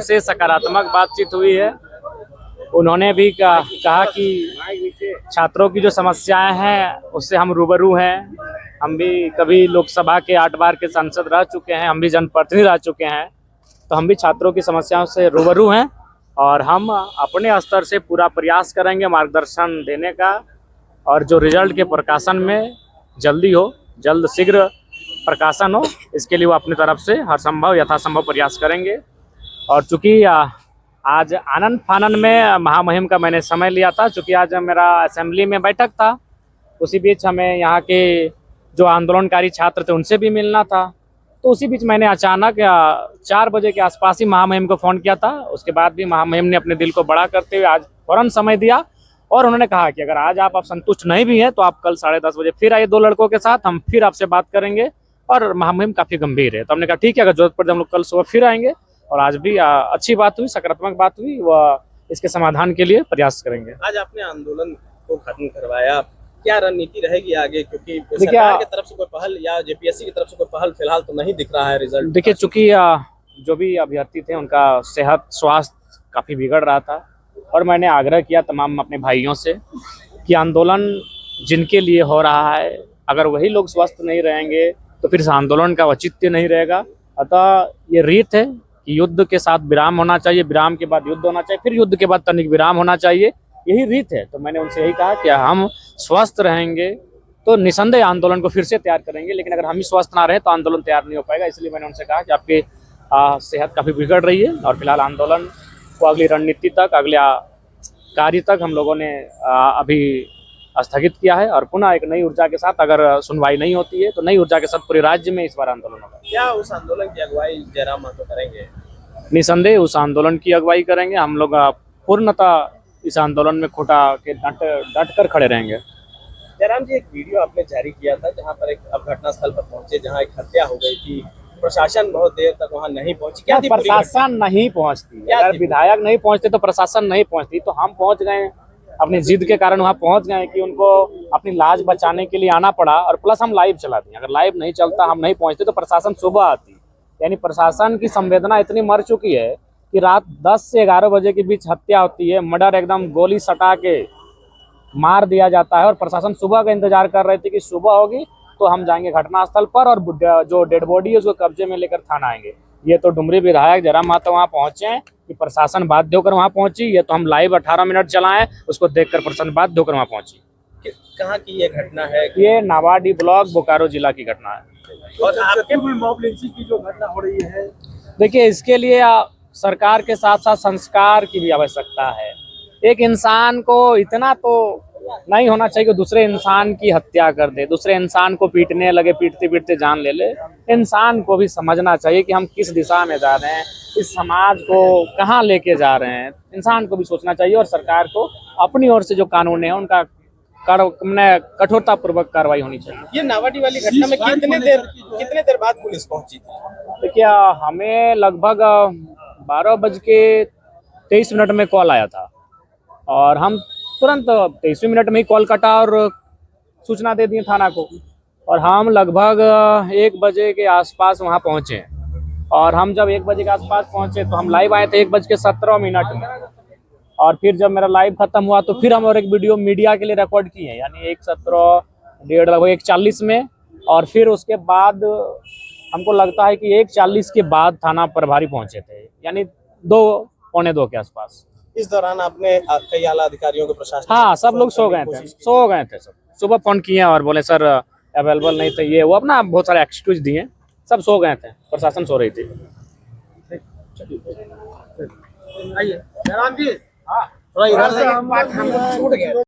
से सकारात्मक बातचीत हुई है। उन्होंने भी कहा कि छात्रों की जो समस्याएं हैं उससे हम रूबरू हैं। हम भी कभी लोकसभा के 8 बार के सांसद रह चुके हैं, हम भी जनप्रतिनिधि रह चुके हैं, तो हम भी छात्रों की समस्याओं से रूबरू हैं और हम अपने स्तर से पूरा प्रयास करेंगे मार्गदर्शन देने का, और जो रिजल्ट के प्रकाशन में जल्दी हो, जल्द शीघ्र प्रकाशन हो, इसके लिए वो अपनी तरफ से हर संभव यथासंभव प्रयास करेंगे। और चूँकि आज आनंद फानन में महामहिम का मैंने समय लिया था, चूँकि आज मेरा असेंबली में बैठक था, उसी बीच हमें यहाँ के जो आंदोलनकारी छात्र थे उनसे भी मिलना था, तो उसी बीच मैंने अचानक 4 बजे के आसपास ही महामहिम को फ़ोन किया था। उसके बाद भी महामहिम ने अपने दिल को बड़ा करते हुए आज फ़ौरन समय दिया और उन्होंने कहा कि अगर आज आप संतुष्ट नहीं भी हैं तो आप कल 10:30 बजे फिर आइए 2 लड़कों के साथ, हम फिर आपसे बात करेंगे। और महामहिम काफ़ी गंभीर है, तो हमने कहा ठीक है, अगर जरूरत पड़े हम लोग कल सुबह फिर आएंगे। और आज भी अच्छी बात हुई, सकारात्मक बात हुई, वह इसके समाधान के लिए प्रयास करेंगे। आज आपने आंदोलन को खत्म करवाया, क्या रणनीति रहेगी आगे? क्योंकि सरकार की तरफ से कोई पहल या जेपीएससी की तरफ से कोई पहल फिलहाल तो नहीं दिख रहा है रिजल्ट। देखिए, चूंकि जो भी अभ्यर्थी थे उनका सेहत स्वास्थ्य काफ़ी बिगड़ रहा था और मैंने आग्रह किया तमाम अपने भाइयों से कि आंदोलन जिनके लिए हो रहा है, अगर वही लोग स्वस्थ नहीं रहेंगे तो फिर इस आंदोलन का औचित्य नहीं रहेगा। अतः ये रीत है कि युद्ध के साथ विराम होना चाहिए, विराम के बाद युद्ध होना चाहिए, फिर युद्ध के बाद तनिक विराम होना चाहिए, यही रीत है। तो मैंने उनसे यही कहा कि हम स्वस्थ रहेंगे तो निसंदेह आंदोलन को फिर से तैयार करेंगे, लेकिन अगर हम ही स्वस्थ ना रहे तो आंदोलन तैयार नहीं हो पाएगा। इसलिए मैंने उनसे कहा कि आपकी सेहत काफ़ी बिगड़ रही है और फिलहाल आंदोलन को अगली रणनीति तक, अगले कार्य तक हम लोगों ने अभी स्थगित किया है और पुनः एक नई ऊर्जा के साथ, अगर सुनवाई नहीं होती है तो नई ऊर्जा के साथ पूरे राज्य में इस बार आंदोलन होगा। क्या उस आंदोलन की अगुवाई जयराम महतो करेंगे? निसंदेह उस आंदोलन की अगुवाई करेंगे। हम लोग पूर्णतः इस आंदोलन में खुटा के डट कर खड़े रहेंगे। जयराम जी, एक वीडियो आपने जारी किया था जहां पर एक घटना स्थल पर पहुंचे, जहां एक हत्या हो गई थी, प्रशासन बहुत देर तक वहां नहीं पहुंची। क्या प्रशासन नहीं पहुंचती? अगर विधायक नहीं पहुंचते तो प्रशासन नहीं पहुंचती, तो हम पहुंच गए, अपनी जिद के कारण वहां पहुंच गए कि उनको अपनी लाज बचाने के लिए आना पड़ा, और प्लस हम लाइव चला दिए। अगर लाइव नहीं चलता, हम नहीं पहुंचते तो प्रशासन सुबह आती। यानी प्रशासन की संवेदना इतनी मर चुकी है कि रात 10 से 11 बजे के बीच हत्या होती है, मर्डर एकदम गोली सटा के मार दिया जाता है, और प्रशासन सुबह का इंतजार कर रहे थे कि सुबह होगी तो हम जाएंगे घटनास्थल पर और जो डेड बॉडी है उसको कब्जे में लेकर थाना आएंगे। ये तो डुमरी विधायक जयराम महतो वहाँ पहुंचे हैं कि प्रशासन बाध्य होकर वहाँ पहुंची, ये तो हम लाइव 18 मिनट चलाएं, उसको देखकर प्रशासन बाध्य होकर वहाँ पहुंची। कहाँ की ये घटना है? ये नावाडी ब्लॉक, बोकारो जिला की घटना है। और आपके मॉब लिंचिंग की जो घटना हो रही है, देखिए, इसके लिए सरकार के साथ साथ संस्कार की भी आवश्यकता है। एक इंसान को इतना तो नहीं होना चाहिए कि दूसरे इंसान की हत्या कर दे, दूसरे इंसान को पीटने लगे, पीटते पीटते जान ले ले। इंसान को भी समझना चाहिए कि हम किस दिशा में जा रहे हैं, इस समाज को कहाँ लेके जा रहे हैं। इंसान को भी सोचना चाहिए और सरकार को अपनी ओर से जो कानून है उनका कठोरता पूर्वक कार्रवाई होनी चाहिए। ये नावाडी वाली घटना में कितने देर बाद पुलिस पहुंची थी? देखिए, हमें लगभग 12:23 में कॉल आया था और हम तुरंत 23वें मिनट में ही कॉल कटा और सूचना दे दिए थाना को, और हम लगभग 1 बजे के आसपास वहां पहुंचे। और हम जब 1 बजे के आसपास पहुंचे तो हम लाइव आए थे 1:17 में, और फिर जब मेरा लाइव खत्म हुआ तो फिर हम और एक वीडियो मीडिया के लिए रिकॉर्ड किए, यानी 1:17, 1:30, लगभग 1:40 में। और फिर उसके बाद हमको लगता है कि 1:40 के बाद थाना प्रभारी पहुंचे थे, यानी 2, पौने 2 के आसपास। इस दौरान आपने कई आला अधिकारियों के प्रशासन? हाँ, सब लोग सो गए थे। सब सुबह फोन किए और बोले सर अवेलेबल नहीं थे, ये वो अपना बहुत सारे एक्सक्यूज दिए, सब सो गए थे, प्रशासन सो रही थी। आइए जयराम जी, थोड़ा इधर से छूट गया।